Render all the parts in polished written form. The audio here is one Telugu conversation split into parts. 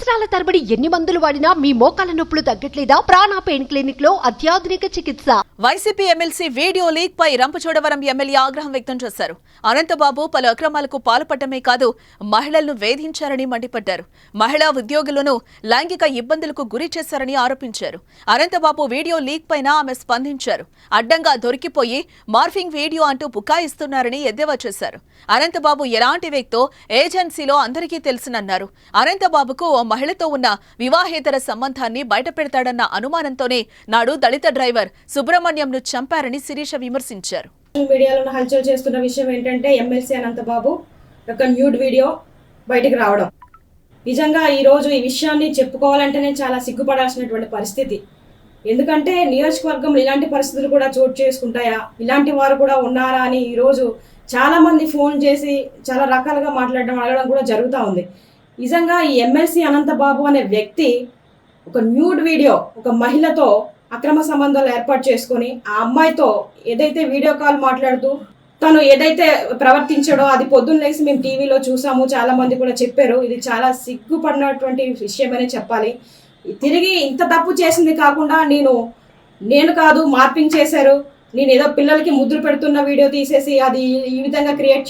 సంవత్సరాల తరబడి ఎన్ని మందులు వాడినా మీ మోకాల నొప్పులు తగ్గట్లేదా? ప్రాణ పెయిన్ క్లినిక్ లో అత్యాధునిక చికిత్స. వైసీపీ ఎమ్మెల్సీ వీడియో లీక్ పై రంపచోడవరం ఎమ్మెల్యే ఆగ్రహం వ్యక్తం చేశారు. అనంతబాబు పలు అక్రమాలకు పాల్పడమే కాదు, మహిళలను వేధించారని మండిపడ్డారు. మహిళా ఉద్యోగులను లైంగిక ఇబ్బందులకు గురి చేశారని ఆరోపించారు. అనంతబాబు వీడియో లీక్ పైన ఆమె స్పందించారు. అడ్డంగా దొరికిపోయి మార్ఫింగ్ వీడియో అంటూ బుకాయిస్తున్నారని ఎద్దేవా చేశారు. అనంతబాబు ఎలాంటి వ్యక్తో ఏజెన్సీలో అందరికీ తెలుసునన్నారు. అనంతబాబుకు ఓ మహిళతో ఉన్న వివాహేతర సంబంధాన్ని బయటపెడతాడన్న అనుమానంతోనే నాడు దళిత డ్రైవర్ సుబ్రహ్మణ్యంను చంపారని శిరీష విమర్శించారు. మీడియాలో హల్చల్ చేస్తున్న విషయం ఏంటంటే ఎమ్మెల్సీ అనంతబాబు ఒక న్యూడ్ వీడియో బయటకు రావడం. నిజంగా ఈరోజు ఈ విషయాన్ని చెప్పుకోవాలంటేనే చాలా సిగ్గుపడాల్సినటువంటి పరిస్థితి. ఎందుకంటే నియోజకవర్గంలో ఇలాంటి పరిస్థితులు కూడా చోటు చేసుకుంటాయా, ఇలాంటి వారు కూడా ఉన్నారా అని ఈరోజు చాలా మంది ఫోన్ చేసి చాలా రకాలుగా మాట్లాడడం అడగడం కూడా జరుగుతూ ఉంది. నిజంగా ఈ ఎమ్మెల్సీ అనంతబాబు అనే వ్యక్తి ఒక న్యూడ్ వీడియో ఒక మహిళతో అక్రమ సంబంధాలు ఏర్పాటు చేసుకొని ఆ అమ్మాయితో ఏదైతే వీడియో కాల్ మాట్లాడుతూ తను ఏదైతే ప్రవర్తించాడో అది పొద్దున్న లేసి మేము టీవీలో చూసాము, చాలా మంది కూడా చెప్పారు. ఇది చాలా సిగ్గుపడినటువంటి విషయమనే చెప్పాలి. తిరిగి ఇంత తప్పు చేసింది కాకుండా నేను కాదు మార్పింగ్ చేశారు, నేను ఏదో పిల్లలకి ముద్దులు పెడుతున్న వీడియో తీసేసి అది ఈ విధంగా క్రియేట్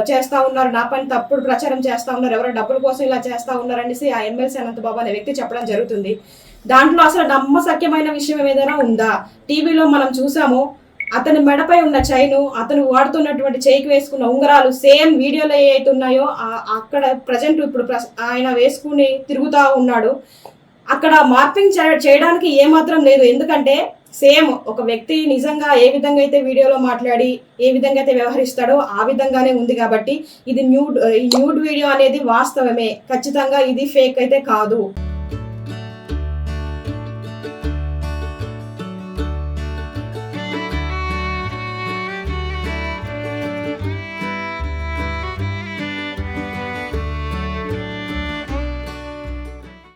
చేస్తా ఉన్నారు, నా పని తప్పుడు ప్రచారం చేస్తా ఉన్నారు, ఎవరో డబ్బుల కోసం ఇలా చేస్తా ఉన్నారు అనేసి ఆ ఎమ్మెల్సీ అనంతబాబు అనే వ్యక్తి చెప్పడం జరుగుతుంది. దాంట్లో అసలు నమ్మశక్యమైన విషయం ఏదైనా ఉందా? టీవీలో మనం చూసాము, అతని మెడపై ఉన్న చైను, అతను వాడుతున్నటువంటి చేయికి వేసుకున్న ఉంగరాలు సేమ్ వీడియోలో ఏవైతే ఉన్నాయో అక్కడ ప్రజెంట్ ఇప్పుడు ఆయన వేసుకుని తిరుగుతూ ఉన్నాడు. అక్కడ మార్పింగ్ చేయడానికి ఏమాత్రం లేదు. ఎందుకంటే సేమ్ ఒక వ్యక్తి నిజంగా ఏ విధంగా అయితే వీడియోలో మాట్లాడి ఏ విధంగా అయితే వ్యవహరిస్తాడో ఆ విధంగానే ఉంది. కాబట్టి ఇది న్యూడ్ వీడియో అనేది వాస్తవమే, ఖచ్చితంగా ఇది ఫేక్ అయితే కాదు.